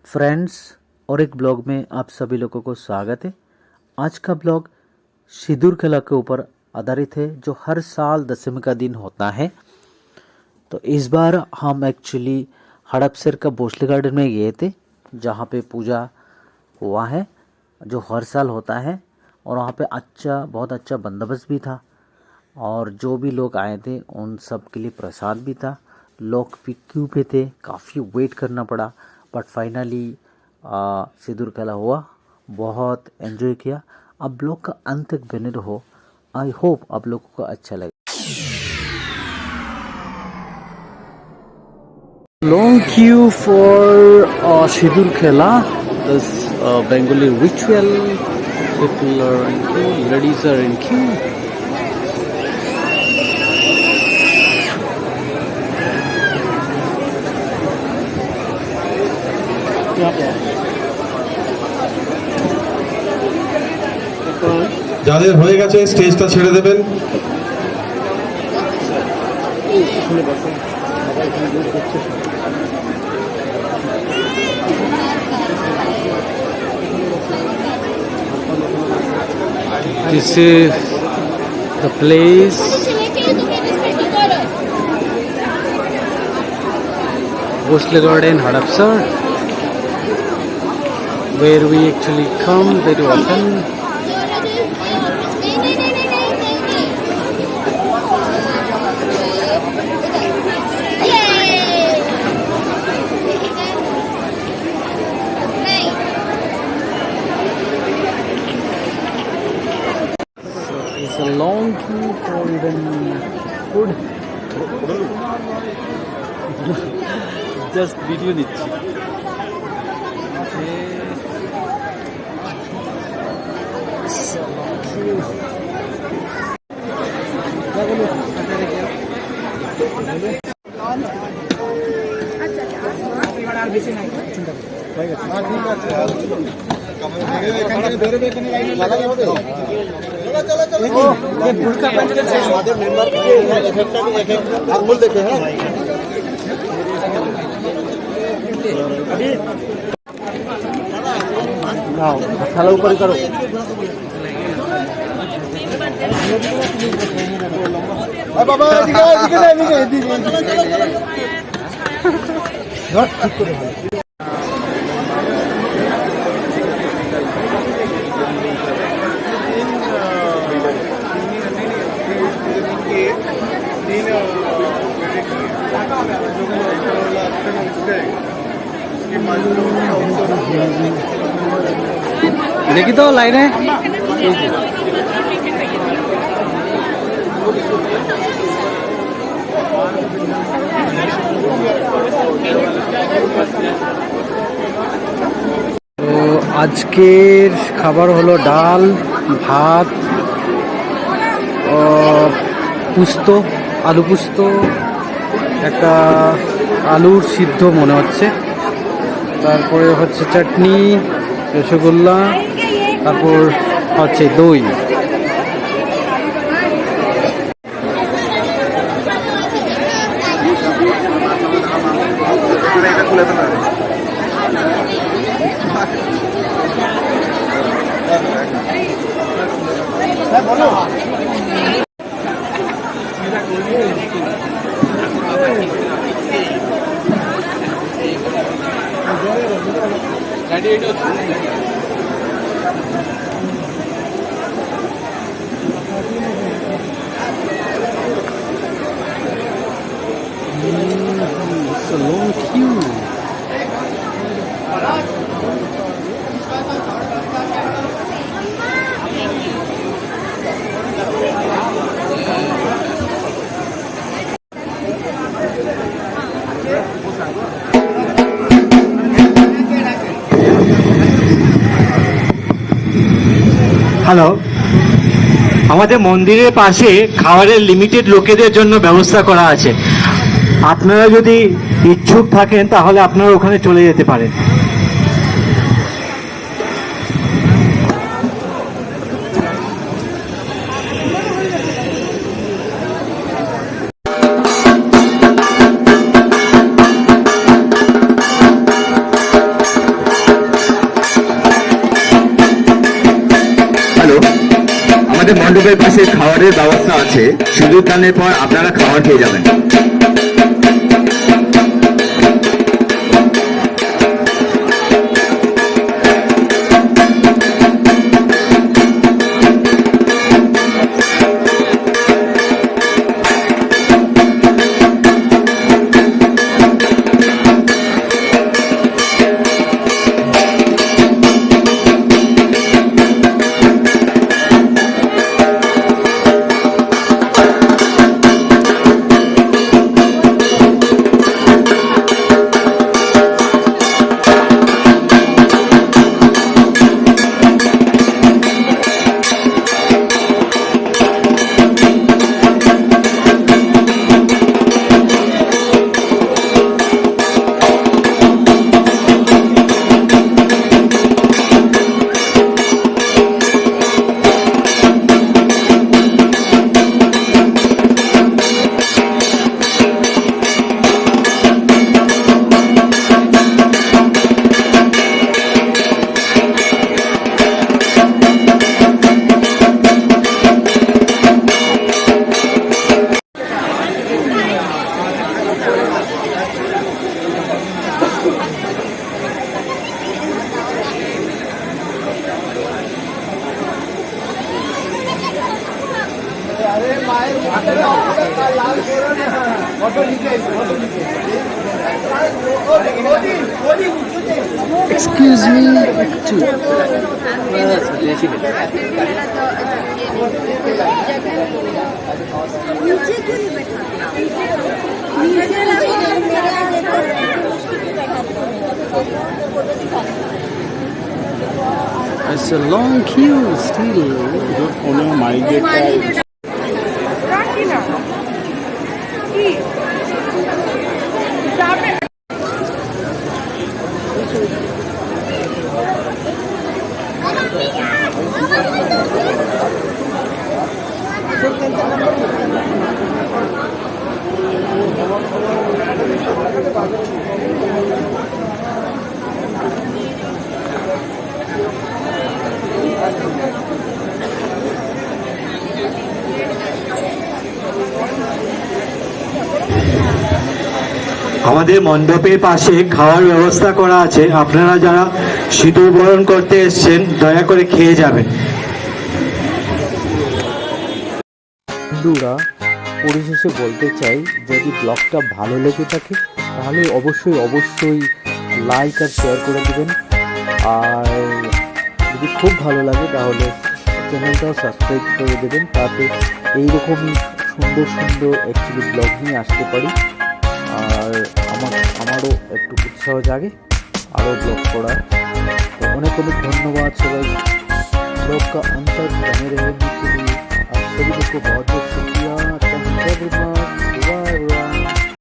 Friends, और एक blog में आप सभी लोगों को स्वागत है। आज का ब्लॉग सिंदूर खेला के ऊपर आधारित है, जो हर साल दशमी का दिन होता है। तो इस बार हम एक्चुअली हड़पसर का भोसले गार्डन में गए थे, जहाँ पे पूजा हुआ है, जो हर साल होता है। और वहाँ पे बहुत अच्छा बंदोबस्त भी था, और जो भी लोग आए थे उन सब के लिए प्रसाद भी था। लोग भी क्यू पे थे, काफ़ी वेट करना पड़ा, बट फाइनली सिंदूर खेला हुआ। बहुत एंजॉय किया। अब ब्लॉग का अंत तक बने रहो। आई होप आप लोगों को अच्छा लगे। लॉन्ग क्यू फॉर सिंदूर खेला, this Bengali ritual. People are in queue, ladies are in queue. যাদের হয়ে গেছে স্টেজটা ছেড়ে দেবেন। This is the place Bhosle Garden, Hadapsar, where we actually come very often. It's a long queue for even food. Just video নিচ্ছি। খেলা উপরে করো। বাবা এদিকে এদিকে না এদিকে এদিকে ধর ঠিক করে ভালো। देखी तो लाइन है। তো আজকের খাবার হলো ডাল, ভাত, পুস্ত, আলু পুস্ত, একটা আলুর সিদ্ধ মনে হচ্ছে, তারপরে হচ্ছে চাটনি, রসগোল্লা, তারপর হচ্ছে দই। It's a long queue. Hello, আমাদের মন্দিরের পাশে খাবারের লিমিটেড লোকেদের জন্য ব্যবস্থা করা আছে। আপনারা যদি ইচ্ছুক থাকেন তাহলে আপনারা ওখানে চলে যেতে পারেন। মণ্ডপের পাশে খাবারের ব্যবস্থা আছে, সিঁদুর দানের পর আপনারা খাবার খেয়ে যাবেন। এক্সকিউজ মি একটু नीचे क्यों नहीं बैठा नीचे लगे मेरा देखो फोटो दिखा It's a long queue still. রাখি না কি যাবে আমাদের মণ্ডপের পাশে খাওয়ার ব্যবস্থা করা আছে, আপনারা যারা সিঁদুর বরণ করতে এসছেন দয়া করে খেয়ে যাবেন। বন্ধুরা, পরিশেষে বলতে চাই, যদি ব্লগটা ভালো লেগে থাকে তাহলে অবশ্যই লাইক আর শেয়ার করে দেবেন। আর যদি খুব ভালো লাগে তাহলে চ্যানেলটাও সাবস্ক্রাইব করে দেবেন, তাতে এইরকমই সুন্দর অ্যাকচুয়ালি ব্লগ নিয়ে আসতে পারি। আর আমারও একটু উৎসাহ জাগে আরও ব্লগ করার। तो অনেক ধন্যবাদ সবাই। ब्लॉग का अंत तक बने रहने के लिए आप सभी को बहुत शुक्रिया। Thank you very much. Bye bye.